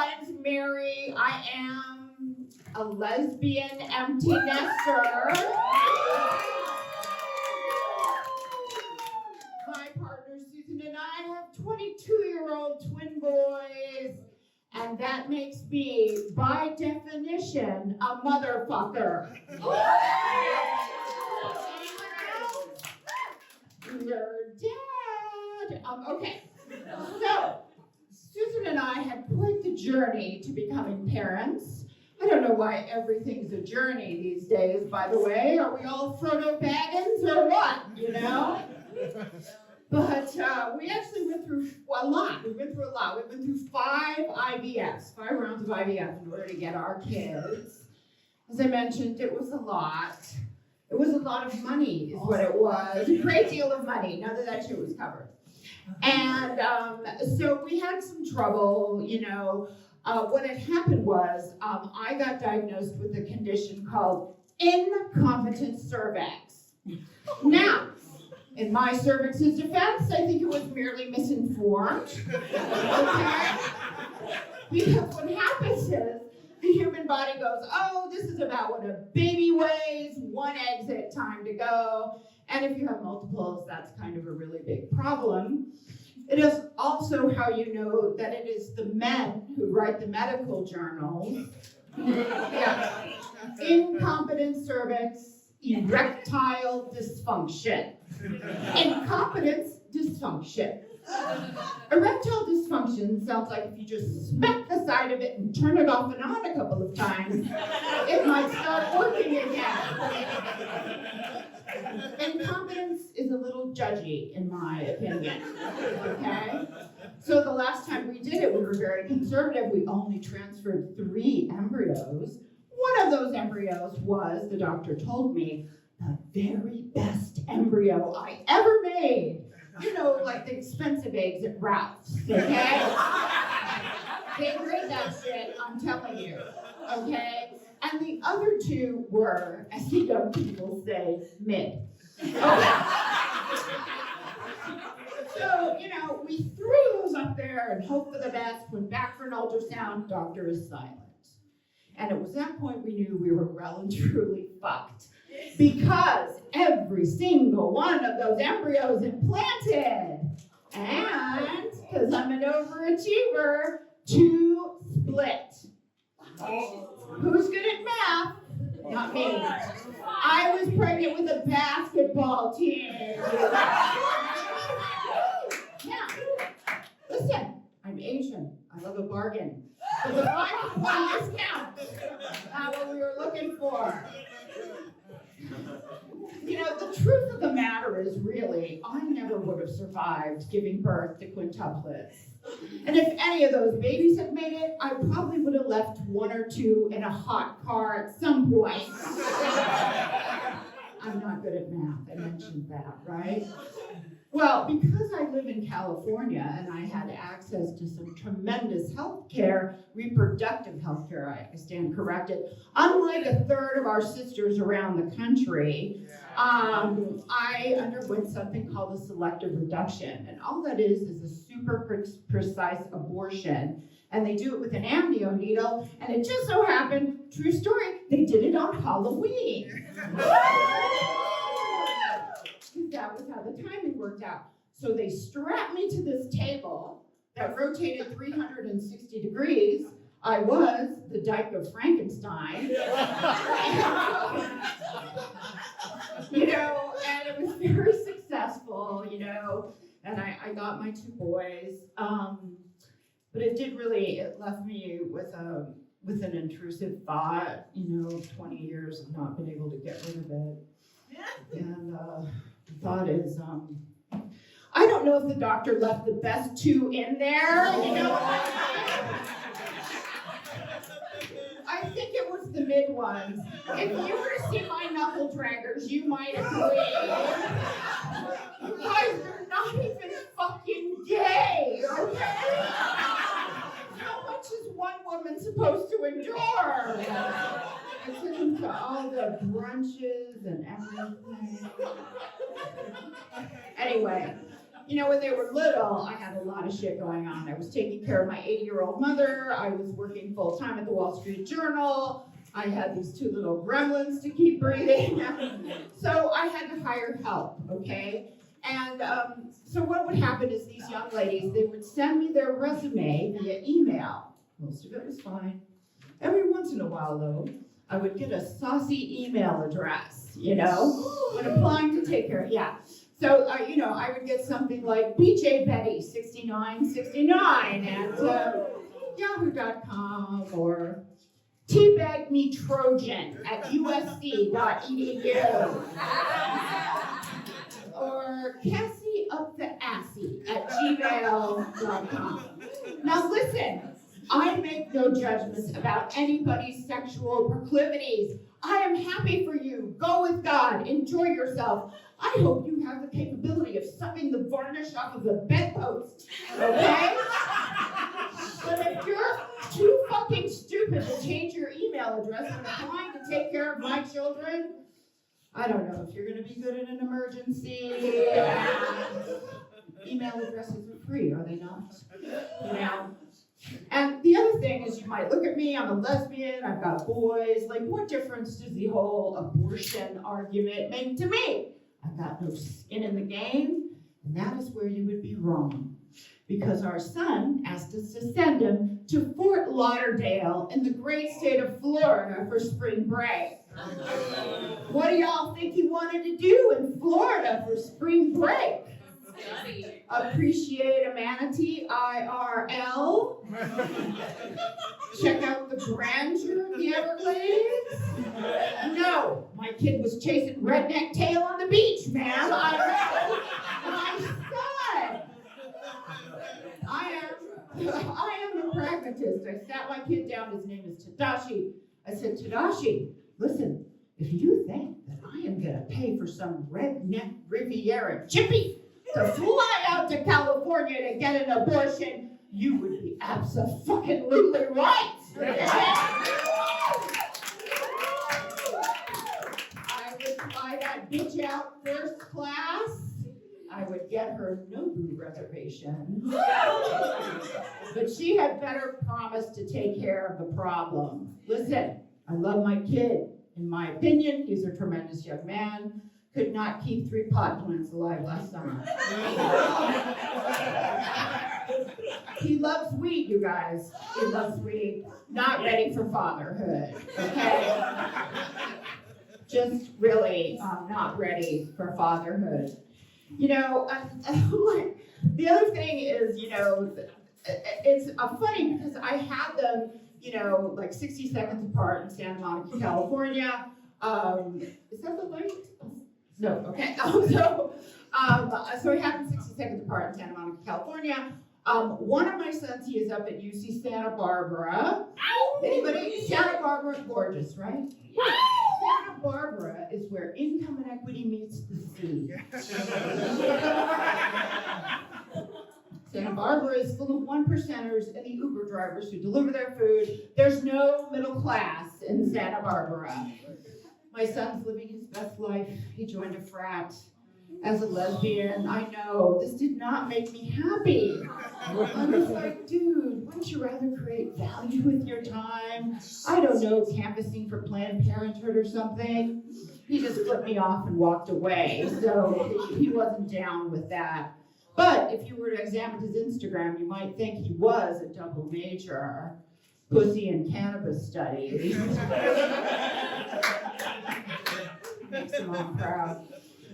name's Mary. I am a lesbian empty nester. My partner Susan and I have 22-year-old twin boys, and that makes me, by definition, a motherfucker. Your dad. Okay. So, Susan and I had quite the journey to becoming parents. I don't know why everything's a journey these days, by the way. Are we all Frodo Baggins or what, you know? But we actually went through a lot. We went through 5 IVFs, 5 rounds of IVF in order to get our kids. As I mentioned, it was a lot. It was a lot of money is what it was. A great deal of money. None of that shit was covered. And so we had some trouble, you know. What had happened was I got diagnosed with a condition called incompetent cervix. Now, in my cervix's defense, I think it was merely misinformed. Okay? Because what happens is the human body goes, oh, this is about what a baby weighs, 1 exit, time to go. And if you have multiples, that's kind of a really big problem. It is also how you know that it is the men who write the medical journals. Yeah. Incompetent cervix, erectile dysfunction. Incompetence, dysfunction. Erectile dysfunction sounds like if you just smack the side of it and turn it off and on a couple of times, it might start working again. Incompetence is a little judgy, in my opinion, okay? So the last time we did it, we were very conservative. We only transferred 3 embryos. One of those embryos was, the doctor told me, the very best embryo I ever made. You know, like the expensive eggs at Ralph's, okay? They grade that shit, I'm telling you, okay? And the other 2 were, as the young people say, mid. Okay. So, you know, we threw those up there and hoped for the best, went back for an ultrasound, doctor is silent. And it was that point we knew we were well and truly fucked. Because every single one of those embryos implanted. And, because I'm an overachiever, 2 split. Who's good at math? Not me. I was pregnant with a basketball team. Yeah. Listen, I'm Asian. I love a bargain. There's a 5% discount. Not what we were looking for. You know, the truth of the matter is really, I never would have survived giving birth to quintuplets. And if any of those babies had made it, I probably would have left 1 or 2 in a hot car at some point. I'm not good at math, I mentioned that, right? Well, because I live in California and I had access to some tremendous health care, reproductive health care, I stand corrected, unlike a third of our sisters around the country, I underwent something called a selective reduction. And all that is a super precise abortion. And they do it with an amnio needle. And it just so happened, true story, they did it on Halloween. That was how the timing worked out. So they strapped me to this table that rotated 360 degrees. I was the Dyke of Frankenstein. You know, and it was very successful, you know, and I got my 2 boys. But it did really, it left me with an intrusive thought, you know, 20 years of not being able to get rid of it. And the thought is, I don't know if the doctor left the best 2 in there, you know. I think it was the mid ones. If you were to see my knuckle draggers, you might agree. You guys are not even fucking gay, okay? How much is one woman supposed to endure? I took him to all the brunches and everything. Anyway, when they were little, I had a lot of shit going on. I was taking care of my 80-year-old mother. I was working full-time at the Wall Street Journal. I had these 2 little gremlins to keep breathing. So I had to hire help, okay? And so what would happen is these young ladies, they would send me their resume via email. Most of it was fine. Every once in a while, though, I would get a saucy email address, when applying to take care of, So, I would get something like BJ Betty 6969 at yahoo.com or Teabag Me Trojan at usc.edu or Cassie Up the Assy at gmail.com. Now listen, I make no judgments about anybody's sexual proclivities. I am happy for you. Go with God. Enjoy yourself. I hope you have the capability of sucking the varnish off of the bedpost, okay? But if you're too fucking stupid to change your email address when applying to take care of my children, I don't know if you're going to be good in an emergency. Email addresses are free, are they not? And the other thing is, you might look at me, I'm a lesbian, I've got boys. Like, what difference does the whole abortion argument make to me? I've got no skin in the game, and that is where you would be wrong. Because our son asked us to send him to Fort Lauderdale in the great state of Florida for spring break. What do y'all think he wanted to do in Florida for spring break? Appreciate a manatee, IRL. Check out the grandeur of the Everglades. No, my kid was chasing redneck tail on the beach, ma'am. My son. I am a pragmatist. I sat my kid down. His name is Tadashi. I said, Tadashi, listen, if you think that I am going to pay for some redneck Riviera chippy to fly out to California to get an abortion, you would be abso-fucking-lutely right. I would fly that bitch out first class. I would get her Nobu reservation. But she had better promise to take care of the problem. Listen, I love my kid. In my opinion, he's a tremendous young man. Could not keep 3 pot plants alive last summer. He loves weed, you guys. He loves weed. Not ready for fatherhood, okay? Just really not ready for fatherhood. The other thing is, it's funny because I had them, like 60 seconds apart in Santa Monica, California. Is that the light? No, okay. So we had them 60 seconds apart in Santa Monica, California. One of my sons, he is up at UC Santa Barbara. Anybody? Santa Barbara, gorgeous, right? Santa Barbara is where income inequity meets the sea. Santa Barbara is full of 1%ers and the Uber drivers who deliver their food. There's no middle class in Santa Barbara. My son's living his best life. He joined a frat. As a lesbian, I know, this did not make me happy. I was like, dude, wouldn't you rather create value with your time? I don't know, canvassing for Planned Parenthood or something. He just flipped me off and walked away, so he wasn't down with that. But if you were to examine his Instagram, you might think he was a double major. Pussy and cannabis studies. Makes him all proud.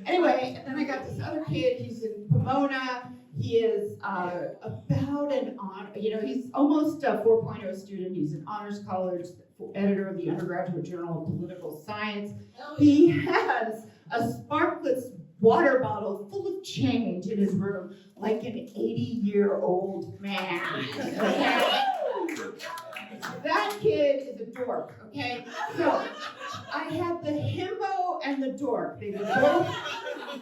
Anyway, and then I got this other kid, he's in Pomona. He is about an honor, he's almost a 4.0 student. He's an honors college editor of the Undergraduate Journal of Political Science. He has a Sparklets water bottle full of change in his room, like an 80-year-old man. Okay? That kid is a dork, okay? So I had the himbo and the dork. They were both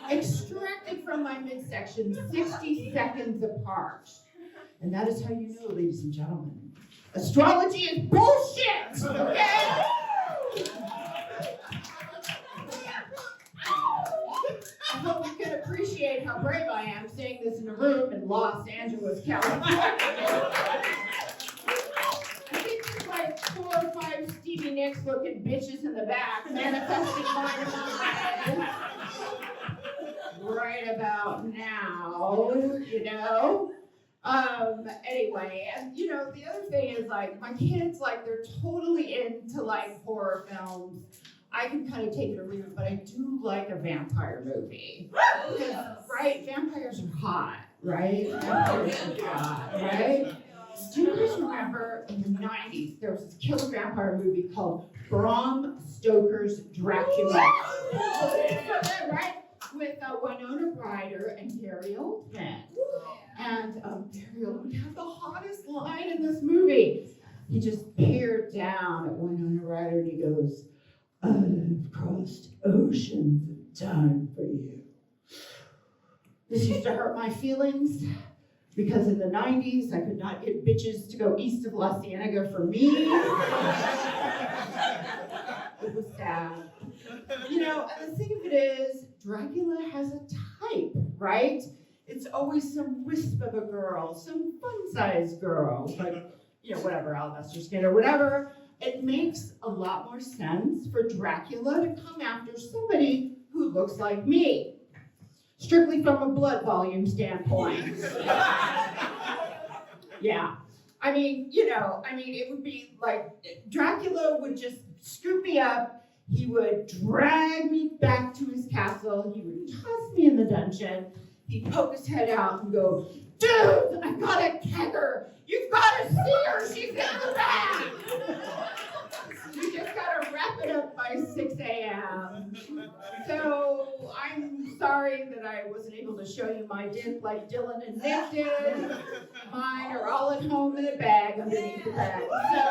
extracted from my midsection 60 seconds apart. And that is how you know, ladies and gentlemen, astrology is bullshit, okay? I hope you can appreciate how brave I am saying seeing this in a room in Los Angeles, California. I think there's like 4 or 5 Stevie Nicks looking bitches in the back manifesting my mind right about now, you know. Anyway, and you know, the other thing is like my kids, like they're totally into like horror films. I can kind of take it or leave it, but I do like a vampire movie. Because, right? Vampires are hot, right? Vampires are hot, right? Do you guys remember in the 90s, there was this killer vampire movie called Bram Stoker's Dracula? Right? With Winona Ryder and Gary Oldman. And Gary Oldman had the hottest line in this movie. He just peered down at Winona Ryder and he goes, "I've crossed oceans of time for you." This used to hurt my feelings because in the 90s, I could not get bitches to go east of La Cienega for me. It was sad. You know, and the thing of it is, Dracula has a type, right? It's always some wisp of a girl, some fun-sized girl, like, you know, whatever, Alabaster Skin or whatever. It makes a lot more sense for Dracula to come after somebody who looks like me, strictly from a blood volume standpoint. Yeah. I mean, you know, it would be like Dracula would just scoop me up. He would drag me back to his castle. He would toss me in the dungeon. He'd poke his head out and go, "Dude, I got a kegger. You've got to see her. She's in the back." You just got to wrap it up by 6 a.m. So I'm sorry that I wasn't able to show you my dick like Dylan and Nick did. Mine are all at home in a bag underneath the bed. So,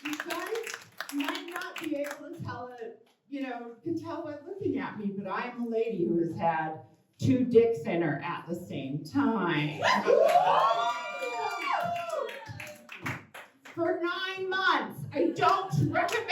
you guys might not be able to tell it, you know, can tell by looking at me, but I'm a lady who has had 2 dicks in her at the same time. For 9 months. I don't recommend